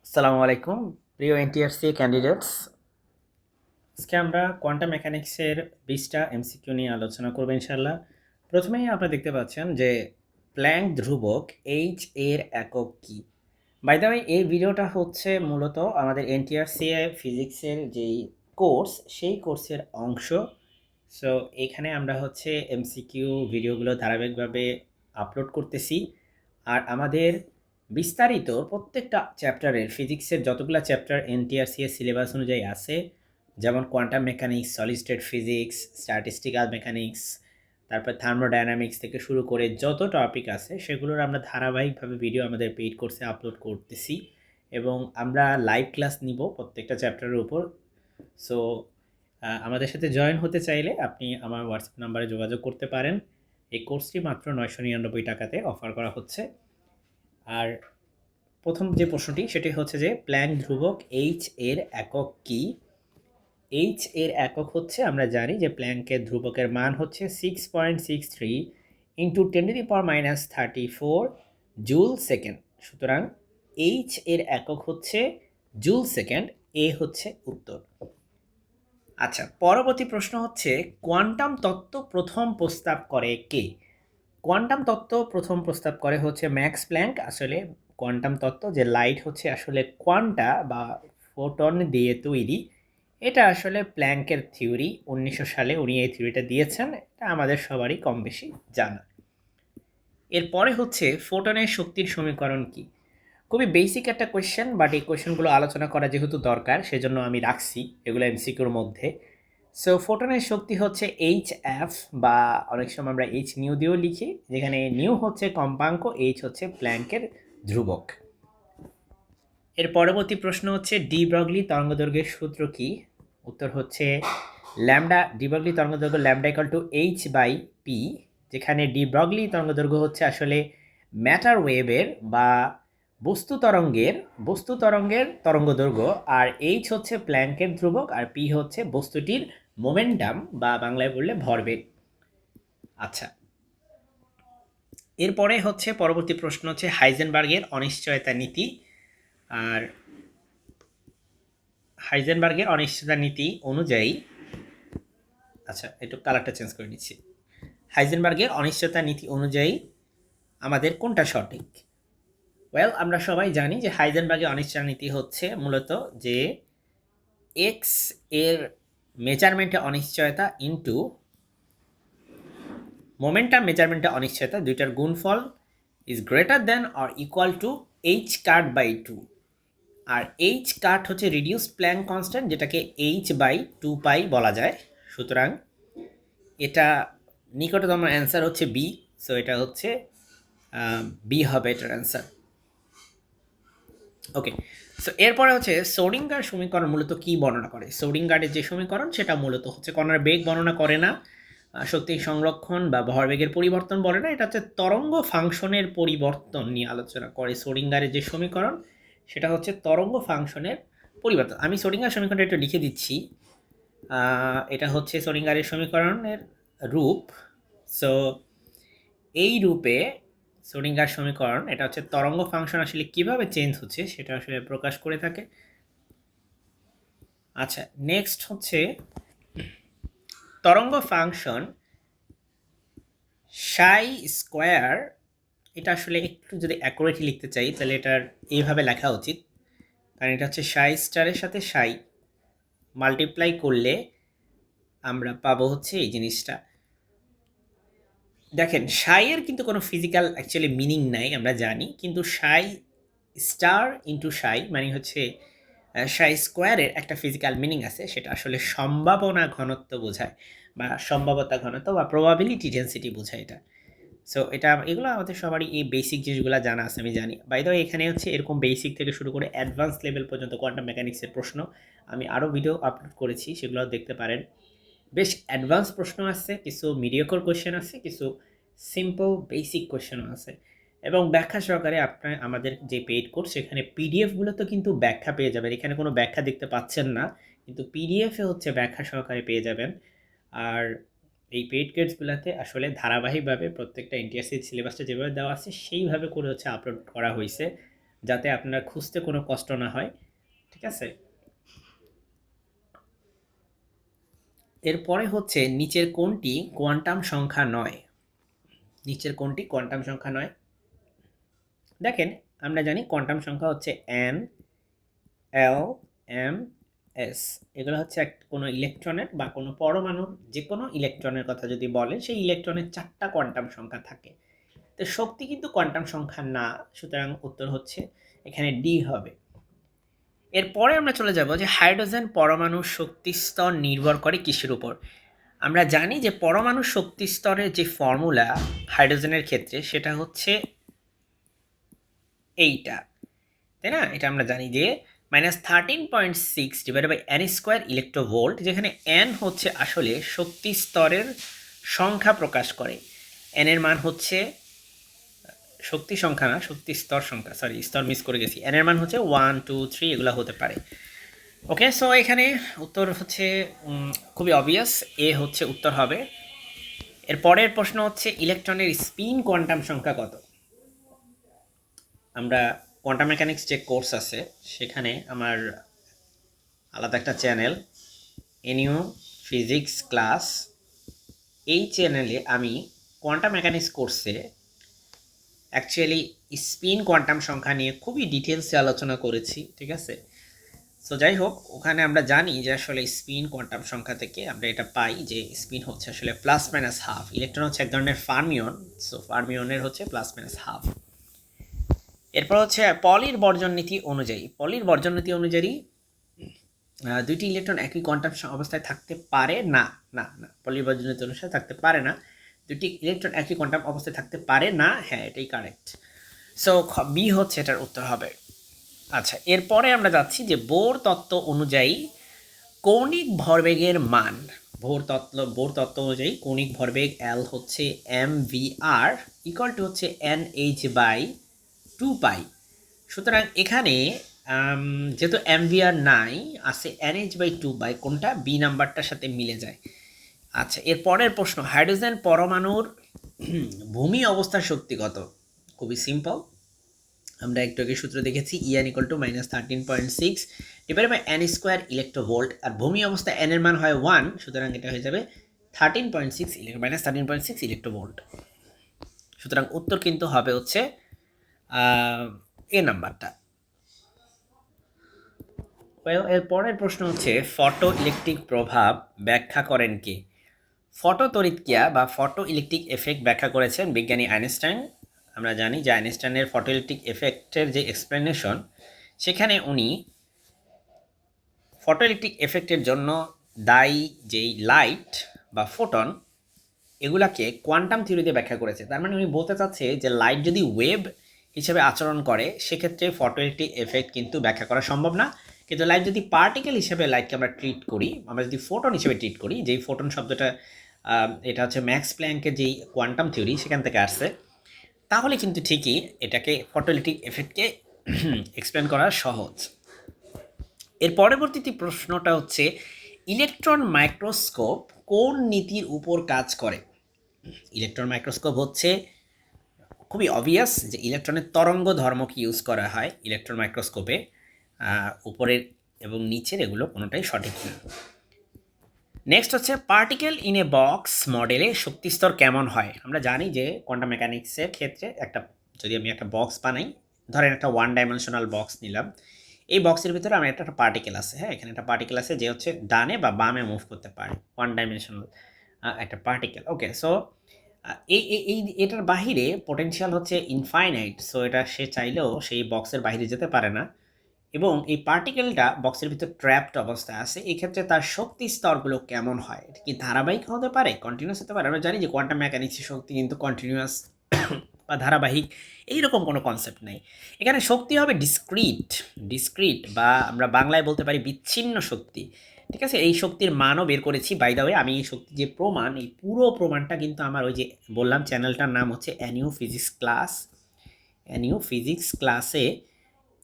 আসসালামু আলাইকুম প্রিয় এনটিআরসি ক্যান্ডিডেটস। আজকে আমরা কোয়ান্টাম মেকানিক্সের 20টা এমসিকিউ নিয়ে আলোচনা করব ইনশাল্লাহ। প্রথমেই আপনারা দেখতে পাচ্ছেন যে প্ল্যাঙ্ক ধ্রুবক এইচ এর একক কী। বাই দ্য ওয়ে, এই ভিডিওটা হচ্ছে মূলত আমাদের এনটিআরসি ফিজিক্সের যেই কোর্স, সেই কোর্সের অংশ। সো এখানে আমরা হচ্ছে এমসিকিউ ভিডিওগুলো ধারাবাহিকভাবে আপলোড করতেছি। আর আমাদের বিস্তারিত প্রত্যেকটা চ্যাপ্টারের ফিজিক্সের যতগুলো চ্যাপ্টার এনটিআরসি এর সিলেবাস অনুযায়ী আছে, যেমন quantum mechanics, solid state physics, statistical mechanics, তারপর থার্মোডায়নামিক্স থেকে শুরু করে যত টপিক আছে সেগুলোর আমরা ধারাবাহিকভাবে ভিডিও আমাদের পেইড কোর্সে আপলোড করতেছি এবং আমরা লাইভ ক্লাস নিব প্রত্যেকটা চ্যাপ্টারের উপর। সো আমাদের সাথে জয়েন হতে চাইলে আপনি আমার হোয়াটসঅ্যাপ নাম্বারে যোগাযোগ করতে পারেন। এই কোর্সটি মাত্র 999 টাকাতে অফার করা হচ্ছে। আর প্রথম যে প্রশ্নটি সেটি হচ্ছে যে প্ল্যাঙ্ক ধ্রুবক এইচ এর একক কী। এইচ এর একক হচ্ছে, আমরা জানি যে প্ল্যাঙ্কের ধ্রুবকের মান হচ্ছে 6.63 ইন্টু 10⁻34 জুল সেকেন্ড। সুতরাং এইচ এর একক হচ্ছে জুল সেকেন্ড। এ হচ্ছে উত্তর। আচ্ছা, পরবর্তী প্রশ্ন হচ্ছে কোয়ান্টাম তত্ত্ব প্রথম প্রস্তাব করে কে? কোয়ান্টাম তত্ত্ব প্রথম প্রস্তাব করে হচ্ছে ম্যাক্স প্ল্যাঙ্ক। আসলে কোয়ান্টাম তত্ত্ব যে লাইট হচ্ছে আসলে কোয়ান্টা বা ফোটন দিয়ে তৈরি, এটা আসলে প্ল্যাঙ্কের থিওরি। 1900 সালে উনি এই থিওরিটা দিয়েছেন, এটা আমাদের সবারই কম বেশি জানা। এরপরে হচ্ছে ফোটনের শক্তির সমীকরণ কি? খুবই বেসিক একটা কোয়েশ্চেন, বাট এই কোয়েশ্চেনগুলো আলোচনা করা যেহেতু দরকার সেজন্য আমি রাখছি এগুলো এমসিকিউর মধ্যে। সো ফোটনের শক্তি হচ্ছে এইচ এফ, বা অনেক সময় আমরা এইচ নিউ দিয়েও লিখি, যেখানে নিউ হচ্ছে কম্পাঙ্ক, এইচ হচ্ছে প্ল্যাঙ্কের ধ্রুবক। এর পরবর্তী প্রশ্ন হচ্ছে ডি ব্রগলি তরঙ্গদৈর্ঘ্যের সূত্র কি? উত্তর হচ্ছে ল্যামডা। ডি ব্রগলি তরঙ্গদৈর্ঘ্য lambda equal to h by p, যেখানে ডি ব্রগলি তরঙ্গদৈর্ঘ্য হচ্ছে আসলে ম্যাটার ওয়েভের বা বস্তু তরঙ্গের তরঙ্গদৈর্ঘ্য, আর এইচ হচ্ছে প্ল্যাঙ্কের ধ্রুবক, আর পি হচ্ছে বস্তুটির মোমেন্টাম বা বাংলায় বললে ভরবেগ। আচ্ছা, এরপরে হচ্ছে পরবর্তী প্রশ্ন হচ্ছে হাইজেনবার্গের অনিশ্চয়তা নীতি। আর হাইজেনবার্গের অনিশ্চয়তা নীতি অনুযায়ী, আচ্ছা একটু কালারটা চেঞ্জ করে নিচ্ছি। হাইজেনবার্গের অনিশ্চয়তা নীতি অনুযায়ী আমাদের কোনটা সঠিক? ওয়েল, আমরা সবাই জানি যে হাইজেনবার্গের অনিশ্চয়তা নীতি হচ্ছে মূলত যে এক্স এর মেজারমেন্টে অনিশ্চয়তা ইন্টু মোমেন্টাম মেজারমেন্টে অনিশ্চয়তা, দুইটার গুণফল is greater than or equal to h cut by two. আর এইচ কাট হচ্ছে রিডিউসড প্ল্যাঙ্ক কনস্ট্যান্ট, যেটাকে এইচ বাই 2 পাই বলা যায়। সুতরাং এটা নিকটতম অ্যান্সার হচ্ছে বি। সো এটা হচ্ছে বি হবে এটার অ্যান্সার। ওকে, সো এরপরে হচ্ছে সোডিঙ্গার সমীকরণ মূলত কি বর্ণনা করে? সোডিঙ্গারের যে সমীকরণ সেটা মূলত হচ্ছে কণার বেগ বর্ণনা করে না, শক্তি সংরক্ষণ বা ভরবেগের পরিবর্তন বলে না, এটা হচ্ছে তরঙ্গ ফাংশনের পরিবর্তন নিয়ে আলোচনা করে। সোডিঙ্গারের যে সমীকরণ সেটা হচ্ছে তরঙ্গ ফাংশনের পরিবর্তন। আমি সোডিঙ্গার সমীকরণটা একটু লিখে দিচ্ছি। এটা হচ্ছে সোডিঙ্গারের সমীকরণের রূপ। সো এই রূপে সোডিঙ্গার সমীকরণ, এটা হচ্ছে তরঙ্গ ফাংশন আসলে কিভাবে চেঞ্জ হচ্ছে সেটা আসলে প্রকাশ করে থাকে। আচ্ছা, নেক্সট হচ্ছে তরঙ্গ ফাংশন সাই স্কোয়ার। এটা আসলে একটু যদি অ্যাকুরেটলি লিখতে চাই তাহলে এটার এইভাবে লেখা উচিত, কারণ এটা হচ্ছে সাই স্টারের সাথে সাই মাল্টিপ্লাই করলে আমরা পাবো হচ্ছে এই জিনিসটা। দেখেন, সাইয়ের কিন্তু কোনো ফিজিক্যাল অ্যাকচুয়ালি মিনিং নাই আমরা জানি, কিন্তু সাই স্টার ইন্টু সাই মানে হচ্ছে সাই স্কোয়ারের একটা ফিজিক্যাল মিনিং আছে, সেটা আসলে সম্ভাবনা ঘনত্ব বোঝায় বা সম্ভাব্যতা ঘনত্ব বা প্রবাবিলিটি ডেন্সিটি বোঝায় এটা। সো এটা এগুলো আমাদের সবারই এই বেসিক জিনিসগুলো জানা আছে, আমি জানি। বাই দ্য ওয়ে, এখানে হচ্ছে এরকম বেসিক থেকে শুরু করে অ্যাডভান্স লেভেল পর্যন্ত কোয়ান্টাম মেকানিক্সের প্রশ্ন আমি আরও ভিডিও আপলোড করেছি, সেগুলো দেখতে পারেন। বেশ অ্যাডভান্স প্রশ্ন আছে, কিছু মিডিওকর কোয়েশ্চেন আছে, কিছু সিম্পল বেসিক কোয়েশ্চেনও আছে, এবং ব্যাখ্যা সহকারে আপনার আমাদের যে পেইড কোর্স সেখানে পিডিএফগুলো তো কিন্তু ব্যাখ্যা পেয়ে যাবেন। এখানে কোনো ব্যাখ্যা দেখতে পাচ্ছেন না, কিন্তু পিডিএফে হচ্ছে ব্যাখ্যা সহকারে পেয়ে যাবেন। আর এই পেইড কোর্সগুলোতে আসলে ধারাবাহিকভাবে প্রত্যেকটা এনটিআরসি সিলেবাসটা যেভাবে দেওয়া আছে সেইভাবে করে হচ্ছে আপলোড করা হয়েছে। যাতে আপনার খুঁজতে কোনো কষ্ট না হয়, ঠিক আছে? এরপরে হচ্ছে নিচের কোনটি কোয়ান্টাম সংখ্যা নয়? নিচের কোনটি কোয়ান্টাম সংখ্যা নয়? দেখেন, আমরা জানি কোয়ান্টাম সংখ্যা হচ্ছে n, l, m, s। এগুলো হচ্ছে কোনো ইলেকট্রনের বা কোনো পরমাণুর যে কোনো ইলেকট্রনের কথা যদি বলে, সেই ইলেকট্রনের 4টা কোয়ান্টাম সংখ্যা থাকে। তো শক্তি কিন্তু কোয়ান্টাম সংখ্যা না, সুতরাং উত্তর হচ্ছে এখানে ডি হবে। এরপরে আমরা চলে যাব যে হাইড্রোজেন পরমাণুর শক্তি স্তর নির্ভর করে কিসের উপর? আমরা জানি যে পরমাণু শক্তি স্তরের যে ফর্মুলা হাইড্রোজেনের ক্ষেত্রে সেটা হচ্ছে এইটা, তাই না? এটা আমরা জানি যে -13.6 divided by n square electronvolt, যেখানে n হচ্ছে আসলে শক্তি স্তরের সংখ্যা প্রকাশ করে। n এর মান হচ্ছে শক্তি সংখ্যা না, শক্তি স্তর সংখ্যা, সরি স্তর মিস করে গেছি। n এর মান হচ্ছে 1 2 3 এগুলো হতে পারে। ওকে, সো এখানে উত্তর হচ্ছে খুবই অবভিয়াস, এ হচ্ছে উত্তর হবে। এর পরের প্রশ্ন হচ্ছে ইলেকট্রনের স্পিন কোয়ান্টাম সংখ্যা কত? আমরা কোয়ান্টাম মেকানিক্স যে কোর্স আছে সেখানে আমার আলাদা একটা চ্যানেল এনিউ ফিজিক্স ক্লাস, এই চ্যানেলে আমি কোয়ান্টাম মেকানিক্স কোর্সে অ্যাকচুয়ালি স্পিন কোয়ান্টাম সংখ্যা নিয়ে খুবই ডিটেলসে আলোচনা করেছি, ঠিক আছে? সো যাই হোক, ওখানে আমরা জানি যে আসলে স্পিন কোয়ান্টাম সংখ্যা থেকে আমরা এটা পাই যে স্পিন হচ্ছে আসলে প্লাস মাইনাস হাফ। ইলেকট্রন হচ্ছে এক ধরনের ফার্মিয়ন, সো ফার্মিয়নের হচ্ছে প্লাস মাইনাস হাফ। এরপর হচ্ছে পলির বর্জন নীতি অনুযায়ী, পলির বর্জন নীতি অনুযায়ী দুইটি ইলেকট্রন একই কোয়ান্টাম অবস্থায় থাকতে পারে না। না না, পলির বর্জন নীতি অনুসারে থাকতে পারে না। দুটি ইলেকট্রন একই কোয়ান্টাম অবস্থায় থাকতে পারে না, হ্যাঁ এটাই কারেক্ট। সো বি হচ্ছে এটার উত্তর হবে। আচ্ছা, এরপরে আমরা যাচ্ছি যে বোর তত্ত্ব অনুযায়ী কৌণিক ভরবেগের মান। বোর তত্ত্ব অনুযায়ী কৌণিক ভরবেগ এল হচ্ছে mvr ইকুয়াল টু হচ্ছে nh/2π। সুতরাং এখানে যেহেতু mvr নাই, আছে nh/2π, কোনটা বি নাম্বারটার সাথে মিলে যায়। আচ্ছা, এর পরের প্রশ্ন, হাইড্রোজেন পরমাণুর ভূমি অবস্থার শক্তি কত? খুবই সিম্পল, আমরা একটু আগে সূত্র দেখেছি, E n equal to -13.6 divided by n square electronvolt, আর ভূমি অবস্থা n এর মান হয় 1, সুতরাং এটা হয়ে যাবে -13.6 ইলেকট্রোভোল্ট। সুতরাং উত্তর কিন্তু হবে হচ্ছে এ নাম্বারটা। এর পরের প্রশ্ন হচ্ছে ফটো ইলেকট্রিক প্রভাব ব্যাখ্যা করেন কে? ফটো তড়িৎক্রিয়া বা ফটো ইলেকট্রিক এফেক্ট ব্যাখ্যা করেছেন বিজ্ঞানী আইনস্টাইন। আমরা জানি যে আইনস্টাইনের ফটো ইলেকট্রিক এফেক্টের যে এক্সপ্লেনেশন, সেখানে উনি ফটো ইলেকট্রিক এফেক্টের জন্য দায়ী যেই লাইট বা ফোটন, এগুলাকে কোয়ান্টাম থিওরিতে ব্যাখ্যা করেছে। তার মানে উনি বলতে চাচ্ছে যে লাইট যদি ওয়েভ হিসেবে আচরণ করে, সেক্ষেত্রে ফটো ইলেকট্রিক এফেক্ট কিন্তু ব্যাখ্যা করা সম্ভব না। কিন্তু লাইট যদি পার্টিকেল হিসেবে লাইটকে আমরা ট্রিট করি, আমরা যদি ফোটন হিসেবে ট্রিট করি, যেই ফোটন শব্দটা এটা হচ্ছে ম্যাক্স প্ল্যাঙ্কের যেই কোয়ান্টাম থিওরি সেখান থেকে আসছে, তাহলে কিন্তু ঠিকই এটাকে ফটো ইলেকট্রিক এফেক্টকে এক্সপ্লেন করা সহজ। এর পরবর্তী প্রশ্নটা হচ্ছে ইলেকট্রন মাইক্রোস্কোপ কোন নীতির উপর কাজ করে? ইলেকট্রন মাইক্রোস্কোপ হচ্ছে খুবই অবভিয়াস যে ইলেকট্রনের তরঙ্গ ধর্মকে ইউজ করা হয় ইলেকট্রন মাইক্রোস্কোপে। উপরের এবং নিচের এগুলো কোনোটাই সঠিক না। নেক্সট হচ্ছে পার্টিকেল ইন এ বক্স মডেলে শক্তিস্তর কেমন হয়? আমরা জানি যে কোয়ান্টাম মেকানিক্সের ক্ষেত্রে যদি আমি একটা বক্স বানাই, ধরেন একটা 1 ডাইমেনশনাল বক্স নিলাম, এই বক্সের ভিতরে আমার একটা পার্টিকেল আছে, হ্যাঁ এখানে একটা পার্টিকেল আছে যে হচ্ছে ডানে বা বামে মুভ করতে পারে, 1 ডাইমেনশনাল একটা পার্টিকেল। ওকে, সো এটার বাহিরে পোটেনশিয়াল হচ্ছে ইনফাইনাইট, সো এটা সে চাইলেও সেই বক্সের বাইরে যেতে পারে না, এবং এই পার্টিকেলটা বক্সের ভিতর ট্র্যাপড অবস্থায় আছে। এই ক্ষেত্রে তার শক্তি স্তরগুলো কেমন হয়? এটা কি ধারাবাহিক হতে পারে, কন্টিনিউয়াস হতে পারে? আমরা জানি যে কোয়ান্টাম মেকানিক্সের শক্তি কিন্তু কন্টিনিউয়াস বা ধারাবাহিক এইরকম কোনো কনসেপ্ট নেই। এখানে শক্তি হবে ডিসক্রিট বা আমরা বাংলায় বলতে পারি বিচ্ছিন্ন শক্তি, ঠিক আছে? এই শক্তির মানও বের করেছি, বাই দ্য ওয়ে। আমি এই শক্তি যে প্রমাণ, এই পুরো প্রমাণটা কিন্তু আমার ওই যে বললাম চ্যানেলটার নাম হচ্ছে NU physics class, NU physics ক্লাসে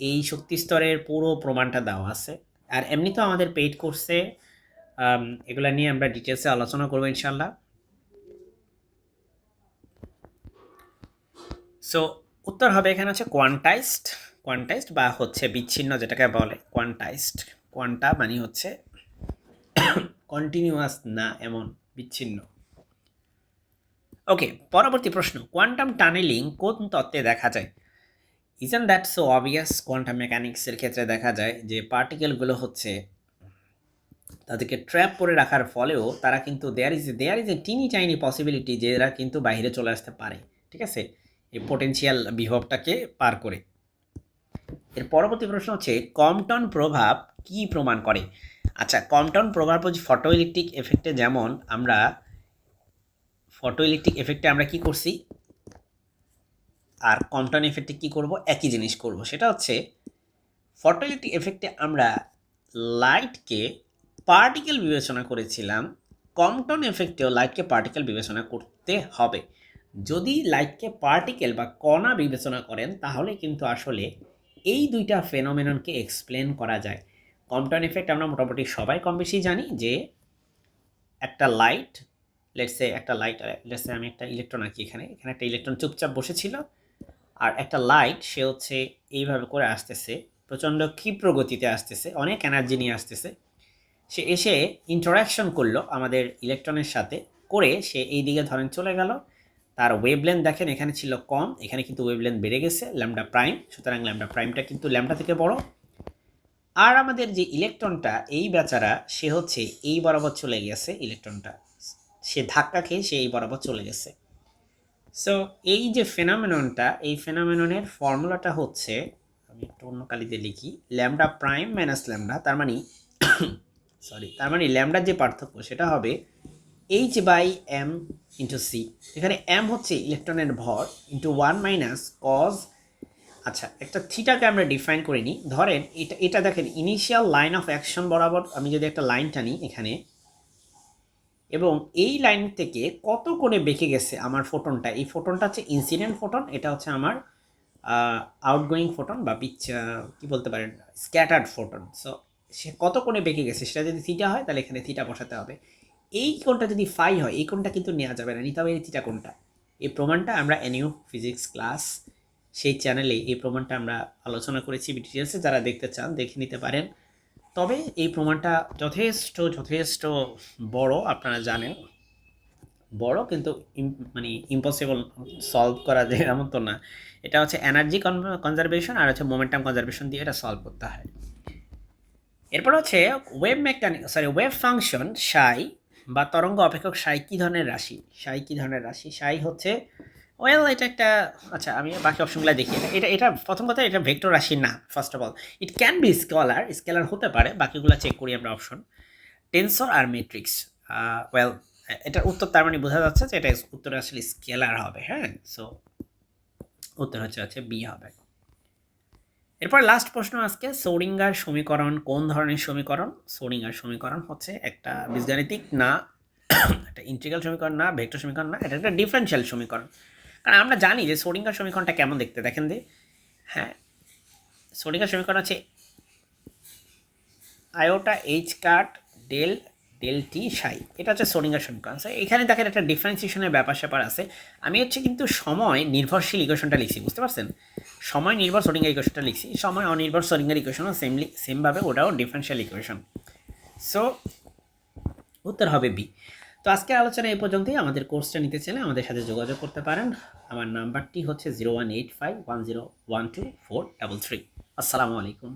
এই শক্তি স্তরের পুরো প্রমাণটা দেওয়া আছে। আর এমনিতেও আমাদের পেইড কোর্সে এগুলা নিয়ে আমরা ডিটেলসে আলোচনা করবো ইনশাল্লাহ। সো উত্তর হবে এখানে হচ্ছে কোয়ান্টাইজড কোয়ান্টাইজড বা হচ্ছে বিচ্ছিন্ন যেটাকে বলে কোয়ান্টাইজড। কোয়ান্টা মানে হচ্ছে কন্টিনিউয়াস না এমন, বিচ্ছিন্ন। ওকে, পরবর্তী প্রশ্ন, কোয়ান্টাম টানেলিং কোন তত্ত্বে দেখা যায়? Isn't that so obvious? Quantum মেকানিক্সের ক্ষেত্রে দেখা যায় যে পার্টিকেলগুলো হচ্ছে তাদেরকে ট্র্যাপ করে রাখার ফলেও তারা কিন্তু there is a teeny tiny possibility যে এরা কিন্তু বাইরে চলে আসতে পারে, ঠিক আছে, এই পোটেনশিয়াল বিভবটাকে পার করে। এর পরবর্তী প্রশ্ন হচ্ছে কম্পটন প্রভাব কি প্রমাণ করে? আচ্ছা, কম্পটন প্রভাব হচ্ছে ফটোইলেকট্রিক এফেক্টে, যেমন আমরা ফটোইলেকট্রিক এফেক্টে আমরা কি করছি আর কম্পটন এফেক্টে কি করব, একই জিনিস করব। সেটা হচ্ছে ফটোইলেকট্রিক এফেক্টে আমরা লাইটকে পার্টিকেল বিবেচনা করেছিলাম, কম্পটন এফেক্টেও লাইটকে পার্টিকেল বিবেচনা করতে হবে। যদি লাইটকে পার্টিকেল বা কণা বিবেচনা করেন তাহলে কিন্তু আসলে এই দুইটা ফেনোমেননকে এক্সপ্লেন করা যায়। কম্পটন এফেক্ট আমরা মোটামুটি সবাই কম বেশি জানি যে একটা লাইট, লেটসে আমি একটা ইলেকট্রন আঁকি, এখানে একটা ইলেকট্রন চুপচাপ বসেছিল, আর একটা লাইট সে হচ্ছে এইভাবে করে আসতেছে, প্রচণ্ড ক্ষিপ্র গতিতে আসতেছে, অনেক এনার্জি নিয়ে আসতেছে। সে এসে ইন্টারাকশন করলো আমাদের ইলেকট্রনের সাথে, করে সে এই দিকে ধরেন চলে গেল। তার ওয়েভলেন্থ দেখেন এখানে ছিল কম, এখানে কিন্তু ওয়েভলেন্থ বেড়ে গেছে ল্যামডা প্রাইম, সুতরাং ল্যামডা প্রাইমটা কিন্তু ল্যামডা থেকে বড়। আর আমাদের যে ইলেকট্রনটা, এই বেচারা সে হচ্ছে এই বরাবর চলে গেছে, ইলেকট্রনটা সে ধাক্কা খেয়ে সে এই বরাবর চলে গেছে। সো এই যে ফেনোমেননটা, এই ফেনোমেননের ফর্মুলাটা হচ্ছে, আমি একটু অন্য কালিতে লিখি, ল্যামডা প্রাইম মাইনাস ল্যামডা, তার মানে ল্যামডার যে পার্থক্য সেটা হবে h by m into c. এখানে এম হচ্ছে ইলেকট্রনের ভর ইন্টু 1 মাইনাস কজ। আচ্ছা, একটা থিটাকে আমরা ডিফাইন করে নিই। ধরেন এটা দেখেন ইনিশিয়াল লাইন অফ অ্যাকশন বরাবর আমি যদি একটা লাইন টানি এখানে, এবং এই লাইন থেকে কত কোণে বেঁকে গেছে আমার ফোটনটা, এই ফোটনটা হচ্ছে ইনসিডেন্ট ফোটন, এটা হচ্ছে আমার আউটগোয়িং ফোটন বা কি বলতে পারেন, স্ক্যাটার্ড ফোটন। সো সে কত কোণে বেঁকে গেছে সেটা যদি থিটা হয় তাহলে এখানে থিটা বসাতে হবে। এই কোণটা যদি ফাই হয়, এই কোণটা কিন্তু নেওয়া যাবে না, নিতে হবে এই থিটা কোণটা। এই প্রমাণটা আমরা এনইউ ফিজিক্স ক্লাস সেই চ্যানেলে এই প্রমাণটা আমরা আলোচনা করেছি ডিটেলসে, যারা দেখতে চান দেখে নিতে পারেন। তবে এই প্রমাণটা যথেষ্ট বড়, আপনারা জানেন বড়, কিন্তু মানে ইম্পসিবল সলভ করা যায় এমন তো না। এটা হচ্ছে এনার্জি কনজারভেশন আর হচ্ছে মোমেন্টাম কনজারভেশন দিয়ে এটা সলভ করতে হয়। এরপর হচ্ছে ওয়েভ ফাংশন সাই বা তরঙ্গ অপেক্ষক সাই কী ধরনের রাশি? সাই হচ্ছে, এটা একটা, আচ্ছা আমি বাকি অপশনগুলো দেখি। এটা প্রথম কথা, এটা ভেক্টর রাশি না। First of all it can be scalar হতে পারে, বাকিগুলো চেক করি আমরা অপশন। টেনসর আর ম্যাট্রিক্স, এটার উত্তর তার মানে বোঝা যাচ্ছে যে এটা উত্তরে আসলে স্কেলার হবে। হ্যাঁ, সো উত্তর হচ্ছে বি হবে। এরপর লাস্ট প্রশ্ন আজকে, সোডিঙ্গার সমীকরণ কোন ধরনের সমীকরণ? সোডিঙ্গার সমীকরণ হচ্ছে একটা বীজগাণিতিক না, একটা ইন্টিগ্রাল সমীকরণ না, ভেক্টর সমীকরণ না, এটা একটা ডিফারেনশিয়াল সমীকরণ। কারণ আমরা জানি যে সোডিঙ্গার সমীকরণটা কেমন দেখতে, দেখেন হ্যাঁ, সোডিঙ্গার সমীকরণ হচ্ছে আয়োটা এইচ কাট ডেল টি সাই, এটা হচ্ছে সোডিঙ্গার সমীকরণ। এখানে দেখেন একটা ডিফারেন্সিয়েশনের ব্যাপার স্যাপার আছে। আমি হচ্ছে কিন্তু সময় নির্ভরশীল ইকুয়েশনটা লিখছি, বুঝতে পারছেন? সময় নির্ভর সোডিঙ্গার ইকুয়েশনটা লিখছি, সময় অনির্ভর সোডিঙ্গার ইকুয়েশনও সেমভাবে ওটাও ডিফারেন্সিয়াল ইকুয়েশন। সো উত্তর হবে বি। তো আজকের আলোচনা এই পর্যন্তই। আমাদের কোর্সটা নিতে চাইলে আমাদের সাথে যোগাযোগ করতে পারেন। আমার নাম্বারটি হচ্ছে 018510124333। আসসালামু আলাইকুম।